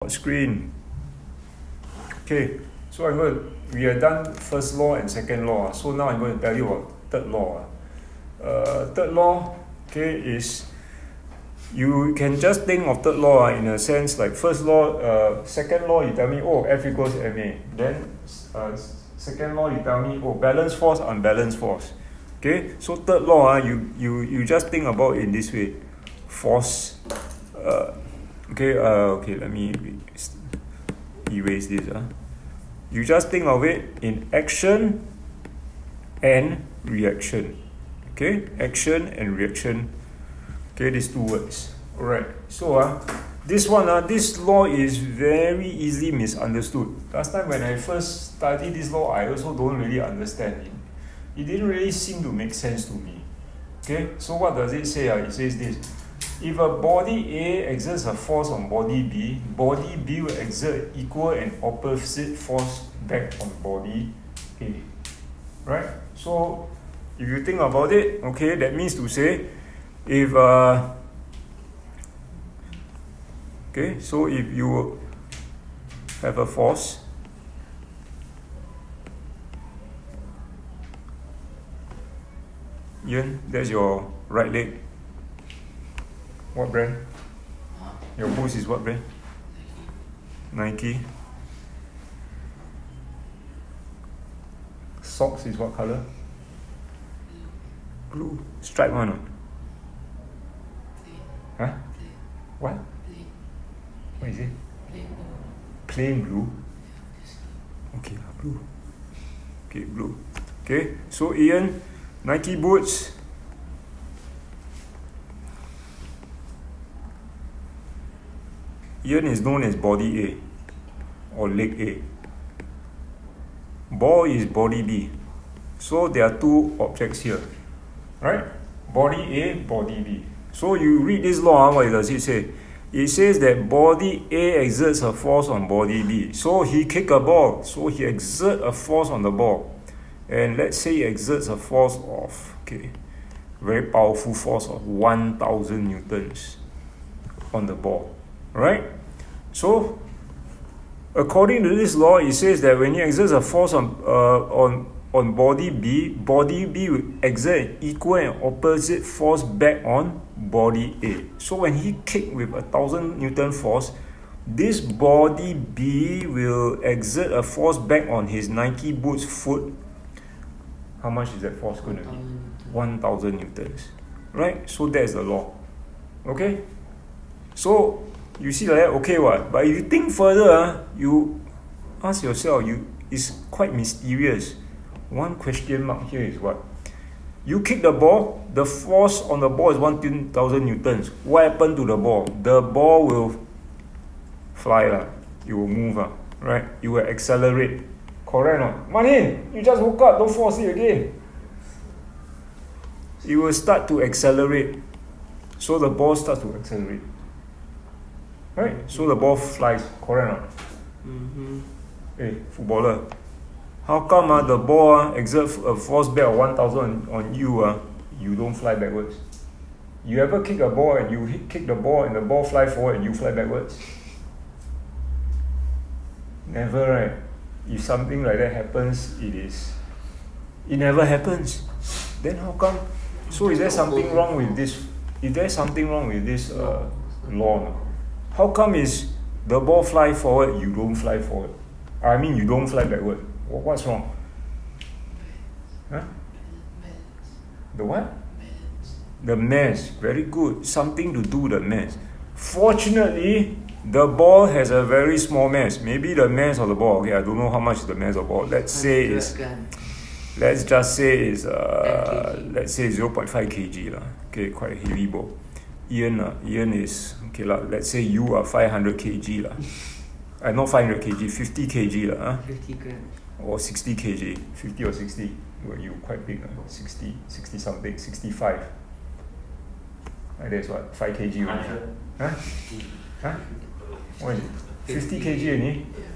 Screen. Okay, so we are done first law and second law. So now I'm going to tell you about third law. Third law, okay, is you can just think of third law in a sense like first law, second law you tell me, oh, F equals ma. Then second law you tell me, oh, balanced force, unbalanced force. Okay, so third law, you just think about it in this way. Force, okay, let me erase this. You just think of it in action and reaction. Okay, action and reaction. Okay, these two words. Alright, so this law is very easily misunderstood. Last time when I first studied this law, I also don't really understand it. It didn't really seem to make sense to me. Okay, so what does it say? It says this. If a body A exerts a force on body B will exert equal and opposite force back on body A. Right? So, if you think about it, okay, that means to say, if if you have a force, Ian, that's your right leg. What brand? Your boots is what brand? Nike. Socks is what color? Blue. Stripe one. Huh? What? What is it? Plain blue. Okay, blue. Okay, blue. Okay, so Ian, Nike boots. Ian is known as body A or leg A. Ball is body B. So there are two objects here. Right? Body A, body B. So you read this law, what does it say? It says that body A exerts a force on body B. So he kick a ball. So he exerts a force on the ball. And let's say he exerts a force of, very powerful force of 1,000 newtons on the ball. Right? So, according to this law, it says that when he exerts a force on body B will exert equal and opposite force back on body A. So when he kick with 1,000 Newton force, this body B will exert a force back on his Nike boots foot. How much is that force going to be? 1,000 newtons. Right? So that's the law. Okay? So you see like that, okay what? But if you think further, you ask yourself, it's quite mysterious. One question mark here is what? You kick the ball, the force on the ball is 1,000 newtons. What happened to the ball? The ball will fly, it will move, right? It will accelerate. Correct or not? Manin, you just woke up, don't fall asleep again. It will start to accelerate. So the ball starts to accelerate. Right? So the ball flies, correct or not? Hey, footballer. How come the ball exerts a force back of 1,000 on you, you don't fly backwards? You ever kick a ball and you kick the ball and the ball fly forward and you fly backwards? Never, right? If something like that happens, it never happens. Then how come? So is there something wrong with this? Is there something wrong with this law? How come is the ball fly forward, you don't fly forward? I mean, you don't fly backward. What's wrong? Huh? The what? The mass. Very good. Something to do with the mass. Fortunately, the ball has a very small mass. Maybe the mass of the ball, I don't know how much is the mass of the ball. Let's just say it's 0.5 kg. Okay, quite a heavy ball. Ian is, let's say you are 500 kg. Not 500 kg, 50 kg. 50 grams. Or 60 kg, 50 or 60. Well, you quite big, 60 something, 65. That's what, 5 kg only. Huh? What is it? 50 kg only? Yeah.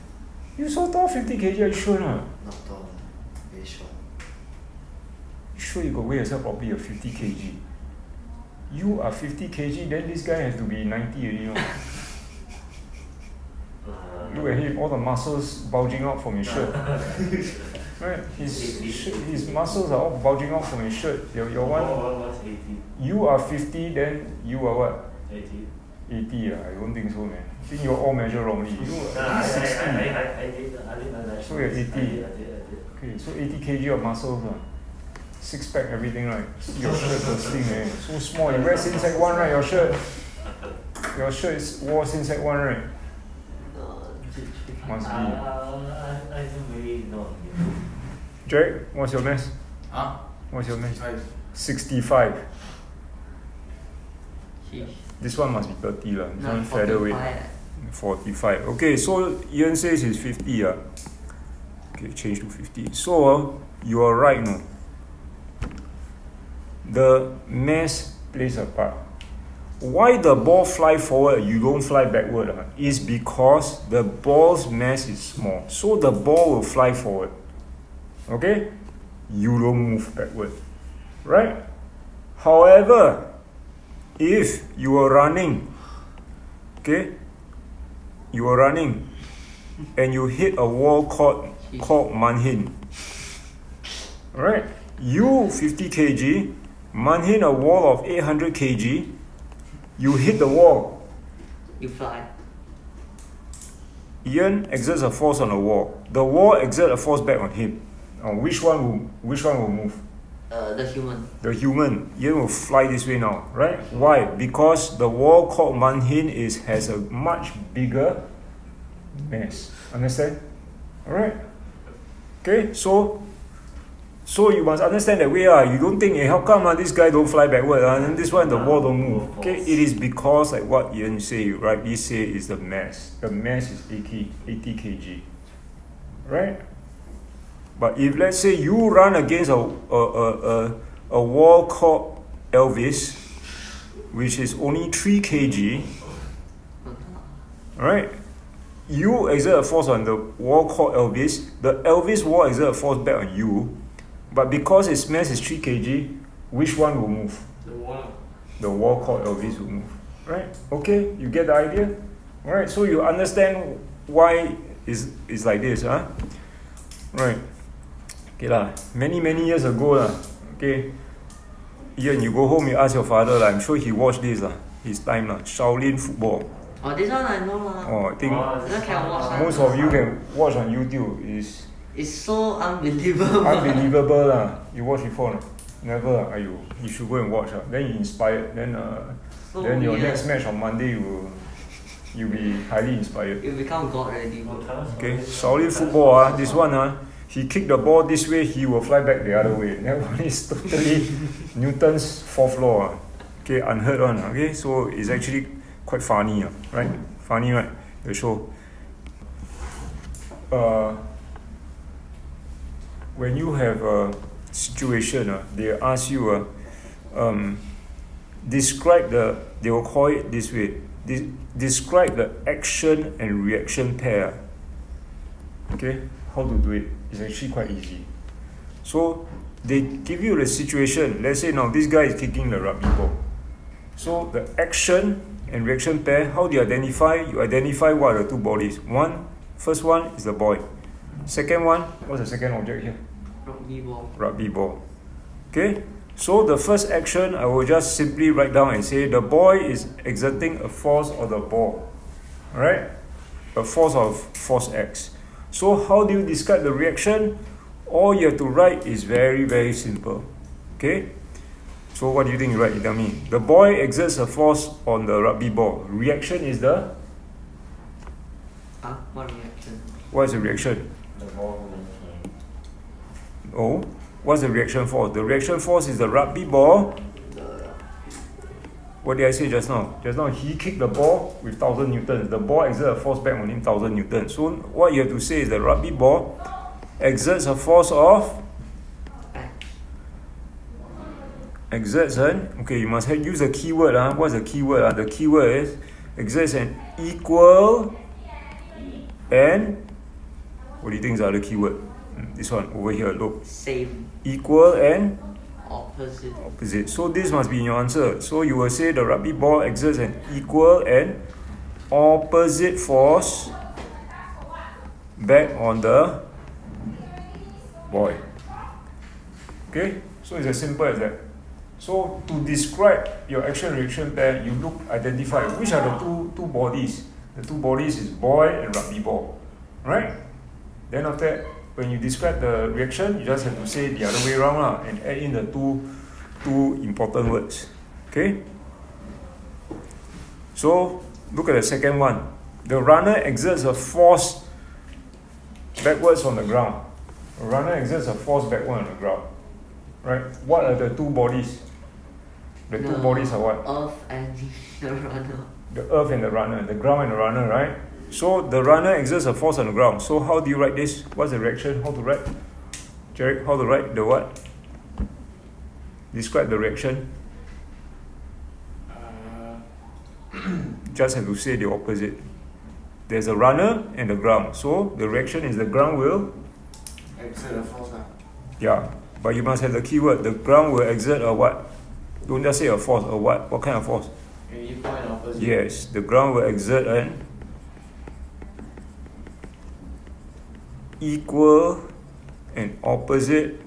You so tall, 50 kg, are you sure or not? Not tall, very short. You sure you got weigh yourself properly of 50 kg? You are 50 kg, then this guy has to be 90 already, Look at him, all the muscles bulging out from his shirt. Right? His muscles are all bulging out from his shirt. Your one, you are 50, then you are what? 80. 80, I don't think so, man. I think you all measure wrongly. You are 60. I did. So you're 80. I did. Okay, so 80 kg of muscles. Six pack, everything, right? See your shirt bursting, eh? So small. You wear since Sec 1, right? Your shirt. Your shirt is wore since Sec 1, right? Must be. I don't really know. Jack, what's your mass? Huh? What's your mass? 65. 65. Sheesh. This one must be 30 lah. This No, one featherweight. 45. Okay, so Ian says it's 50 Okay, change to 50. So you are right, no? The mass plays a part. Why the ball fly forward, you don't fly backward, is because the ball's mass is small. So the ball will fly forward. Okay? You don't move backward. Right? However, if you are running, okay, you are running and you hit a wall called Manhin. Alright? You 50 kg, Manhin a wall of 800 kg, you hit the wall. You fly. Ian exerts a force on the wall. The wall exerts a force back on him. Which one will move? The human. The human. Ian will fly this way now, right? Why? Because the wall called Manhin has a much bigger mass. Understand? Alright? Okay, so you must understand that way. You don't think, how come this guy don't fly backward and this one the wall don't move. Okay, it is because like what Ian say, you rightly say, is the mass. The mass is 80 kg. Right? But if let's say you run against a wall called Elvis, which is only 3 kg, right? You exert a force on the wall called Elvis, the Elvis wall exert a force back on you, but because its mass is 3 kg, which one will move? The wall. The wall called Elvis will move. Right? Okay, you get the idea? Alright, so you understand why it's like this, huh? Right. Okay lah. Many years ago lah. Okay. Ian, you go home, you ask your father lah. I'm sure he watched this lah. His time lah. Shaolin football. Oh, this one I know lah. Oh, I think This one can watch. most of you can watch on YouTube. It's so unbelievable. Unbelievable lah. You watch before? No? Never. Ayo, you should go and watch. Then you inspired. Then then your weird. next match on Monday you'll be highly inspired. You become God already. Okay, Shaolin football this one he kick the ball this way, he will fly back the other way. That one is totally Newton's fourth law. Okay, unheard one. Okay, so it's actually quite funny, right? Funny, right? The show. When you have a situation, they ask you, describe they will call it this way. Describe the action and reaction pair. Okay, how to do it? It's actually quite easy. So they give you the situation. Let's say now this guy is kicking the rugby ball. So the action and reaction pair, how do you identify? You identify what are the two bodies. First one is the boy. Second one, what's the second object here? Rugby ball. Rugby ball. Okay? So the first action, I will just simply write down and say the boy is exerting a force on the ball. Alright? A force of force X. So how do you describe the reaction? All you have to write is very simple. Okay? So what do you think you write? You tell me. The boy exerts a force on the rugby ball. Reaction is the? What reaction? What is the reaction? The ball will Oh, what's the reaction force? The reaction force is the rugby ball. What did I say just now? Just now he kicked the ball with 1000 newtons. The ball exerts a force back on him 1000 newtons. So what you have to say is the rugby ball exerts a force of okay, you must use a keyword. What's the keyword? The keyword is exerts an equal and what do you think is the other keyword? This one over here, look. Same. Equal and opposite. So this must be in your answer. So you will say the rugby ball exerts an equal and opposite force back on the boy. Okay, so it's as simple as that. So to describe your action reaction pair, you identify which are the two bodies. The two bodies is boy and rugby ball, right? Then after that, when you describe the reaction, you just have to say the other way around lah, and add in the two important words. Okay. So look at the second one. The runner exerts a force backwards on the ground. The runner exerts a force backward on the ground. Right? What are the two bodies? The two bodies are what? Earth and the runner. The earth and the runner. The ground and the runner, right? So the runner exerts a force on the ground. So how do you write this? What's the reaction? How to write? Jarek, how to write the what? Describe the reaction. Just have to say the opposite. There's a runner and the ground. So the reaction is the ground will exert a force. Yeah, but you must have the keyword. The ground will exert a what? Don't just say a force. A what? What kind of force? Equal and opposite. Yes, the ground will exert an equal and opposite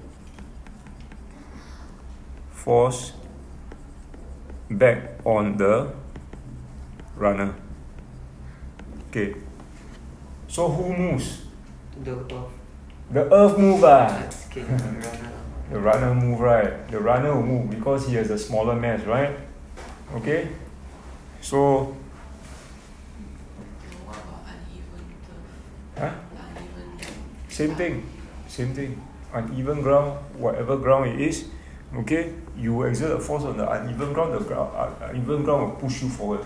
force back on the runner. Okay. So who moves? The earth. The earth move Okay, the runner. The runner move, right? The runner will move because he has a smaller mass, right? Okay. So What about uneven turf? huh? Uneven. Same thing. Same thing. Uneven ground, whatever ground it is, okay, you exert a force on the uneven ground, uneven ground will push you forward.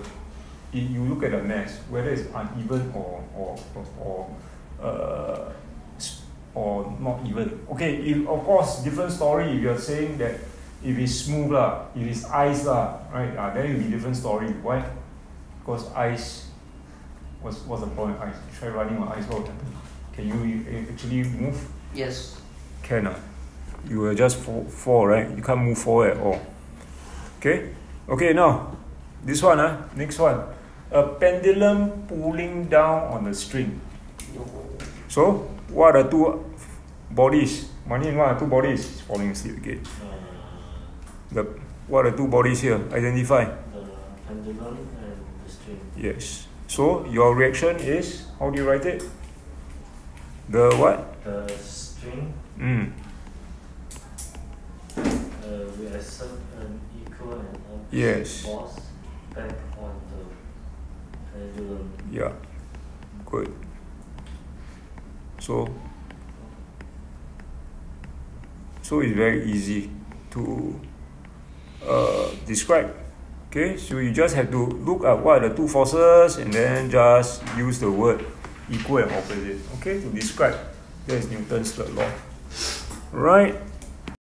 You look at the mass, whether it's uneven or not even. Okay, if, of course, different story if you're saying that if it's smooth lah, if it's ice lah, right, then it will be different story. Why? Because ice, what's the problem with ice? Try running on ice, what will happen? Can you actually move? Yes. Can you will just fall, right? You can't move forward at all. Okay? Okay, now, this one, next one. A pendulum pulling down on a string. So, what are two bodies? Manin, what are two bodies? It's falling asleep again. What are two bodies here? Identify. The pendulum and the string. Yes. So, your reaction is, how do you write it? The what? The string will exert an equal and opposite Yes. force back on the pendulum. Yeah. Good. So it's very easy to describe. Okay, so you just have to look at what are the two forces and then just use the word equal and opposite, okay, to describe. That is Newton's third law. Right.